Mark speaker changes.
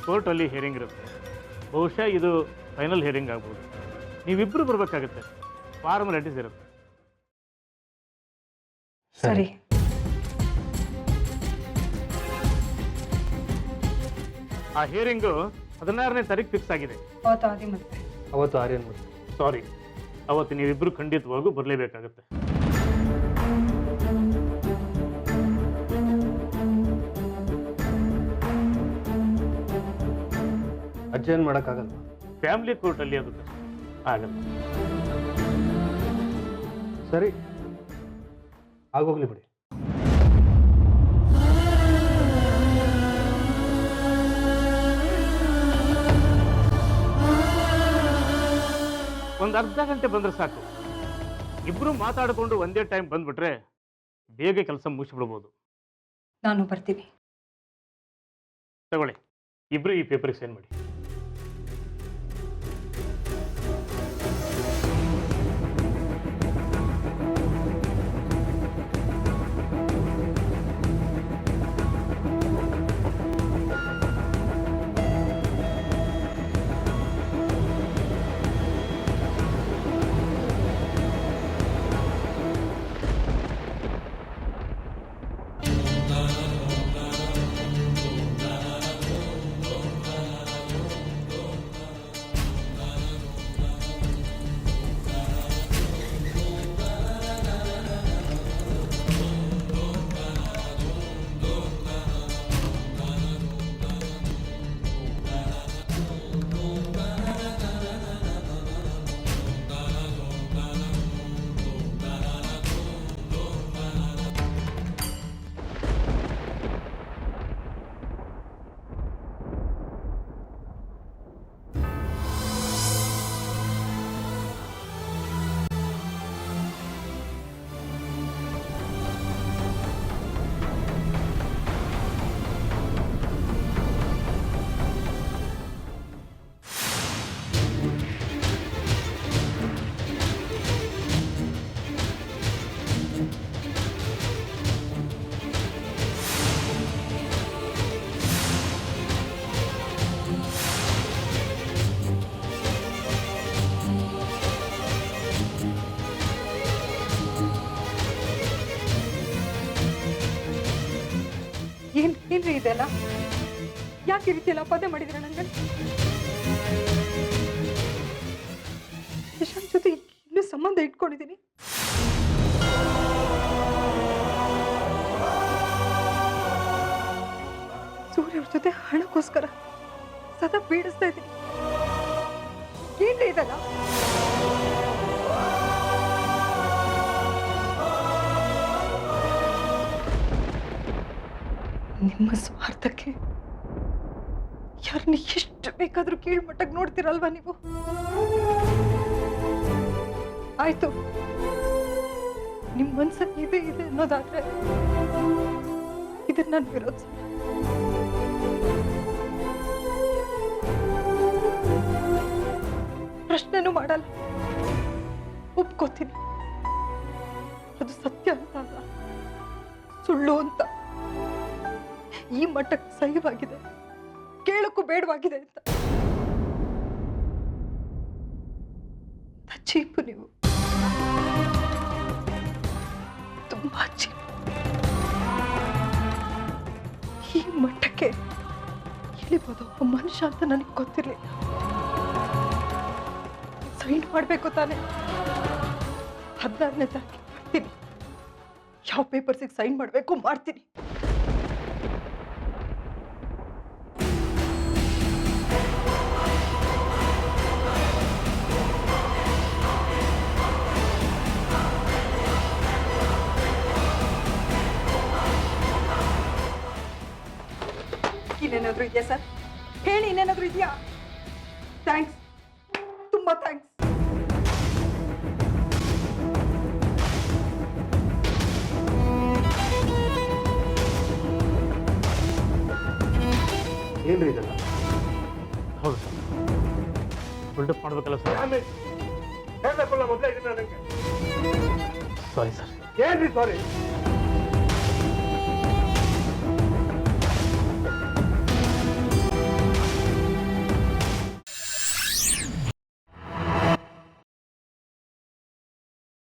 Speaker 1: ಕೋರ್ಟಲ್ಲಿ ಹಿಯರಿಂಗ್ ಇರುತ್ತೆ. ಬಹುಶಃ ಇದು ಫೈನಲ್ ಹಿಯರಿಂಗ್ ಆಗ್ಬೋದು. ನೀವಿಬ್ಬರು ಬರಬೇಕಾಗುತ್ತೆ. ಫಾರ್ಮಾಲಿಟೀಸ್ ಇರುತ್ತೆ.
Speaker 2: ಸರಿ.
Speaker 1: ಆ ಹಿಯರಿಂಗು 16ನೇ ತಾರೀಕು ಫಿಕ್ಸ್ ಆಗಿದೆ.
Speaker 3: ಅವತ್ತು ಆರ್ಯನ್ ಮತ್ತೆ.
Speaker 1: ಸಾರಿ, ಅವತ್ತು ನೀವಿಬ್ಬರು ಖಂಡಿತವಾಗೂ ಬರಲೇಬೇಕಾಗುತ್ತೆ.
Speaker 3: ಅಜ್ಜೇನು ಮಾಡೋಕ್ಕಾಗಲ್ಲ.
Speaker 1: ಫ್ಯಾಮಿಲಿ ಕೋರ್ಟಲ್ಲಿ ಅದು ಆಗಲ್ಲ.
Speaker 3: ಸರಿ, ಆಗೋಗ್ಲಿ ಬಿಡಿ.
Speaker 1: ಒಂದು ಅರ್ಧ ಗಂಟೆ ಬಂದ್ರೆ ಸಾಕು. ಇಬ್ರು ಮಾತಾಡಿಕೊಂಡು ಒಂದೇ ಟೈಮ್ ಬಂದ್ಬಿಟ್ರೆ ಬೇಗ ಕೆಲಸ ಮುಗಿಸ್ಬಿಡ್ಬೋದು.
Speaker 2: ನಾನು ಬರ್ತೀನಿ.
Speaker 1: ತಗೊಳ್ಳಿ, ಇಬ್ರು ಈ ಪೇಪರ್ಗೆ ಸೈನ್ ಮಾಡಿ.
Speaker 2: ಏನ್ರಿ ಇದೆಲ್ಲ? ಯಾಕೆ ಈ ರೀತಿ ಎಲ್ಲ ಪದೇ ಮಾಡಿದ್ರೆ ನಂಗೆ? ಯಶಾಂತ್ ಜೊತೆ ಇನ್ನೂ ಸಂಬಂಧ ಇಟ್ಕೊಂಡಿದ್ದೀನಿ. ಸೂರ್ಯ ಅವ್ರ ಜೊತೆ ಹಣಕ್ಕೋಸ್ಕರ ಸದಾ ಪೀಡಿಸ್ತಾ ಇದ್ದೀನಿ. ಏನ್ರಿ ಇದೆಲ್ಲ? ನಿಮ್ಮ ಸ್ವಾರ್ಥಕ್ಕೆ ಯಾರನ್ನ ಎಷ್ಟು ಬೇಕಾದ್ರೂ ಕೀಳ್ಮಟ್ಟಕ್ಕೆ ನೋಡ್ತೀರಲ್ವಾ ನೀವು? ಆಯ್ತು, ನಿಮ್ ಮನ್ಸಲ್ಲಿ ಇದೆ ಇದೆ ಅನ್ನೋದಾದ್ರೆ ಇದನ್ನ ನಾನು ವಿರೋಧಿಸ. ಪ್ರಶ್ನೆನೂ ಮಾಡಲ್ಲ, ಒಪ್ಕೋತೀನಿ. ಅದು ಸತ್ಯ ಅಂತ ಅಲ್ಲ, ಸುಳ್ಳು ಅಂತ. ಈ ಮಟ್ಟಕ್ಕೆ ಸಹಿವಾಗಿದೆ, ಕೇಳಕ್ಕೂ ಬೇಡವಾಗಿದೆ ಅಂತ. ಚೀಪು ನೀವು, ತುಂಬಾ ಚೀಪು. ಈ ಮಟ್ಟಕ್ಕೆ ಇಳಿಬೋದು ಒಬ್ಬ ಮನುಷ್ಯ ಅಂತ ನನಗೆ ಗೊತ್ತಿರಲಿಲ್ಲ. ಸೈನ್ ಮಾಡಬೇಕು ತಾನೆ? 16ನೇ ತಾರೀಕು ಮಾಡ್ತೀನಿ. ಯಾವ ಪೇಪರ್ಸಿಗೆ ಸೈನ್ ಮಾಡಬೇಕು ಮಾಡ್ತೀನಿ. ಇನ್ನೇನಾದ್ರೂ ಇದೆಯಾ ಸರ್? ಹೇಳಿ, ಇನ್ನೇನಾದ್ರೂ ಇದೆಯಾ? ಥ್ಯಾಂಕ್ಸ್, ತುಂಬಾ ಥ್ಯಾಂಕ್ಸ್.
Speaker 3: ಏನ್ರಿ ಇದೆಲ್ಲ?
Speaker 1: ಹೌದು ಸರ್, ಬಿಲ್ಡಪ್ ಮಾಡ್ಬೇಕಲ್ಲ ಸರ್.
Speaker 3: ಹೇಳಬೇಕಲ್ಲ ಮೊದಲೇ ಇದನ್ನ ನನಗೆ.
Speaker 1: Sorry sir.
Speaker 3: ಏನ್ರಿ ಸಾರಿ?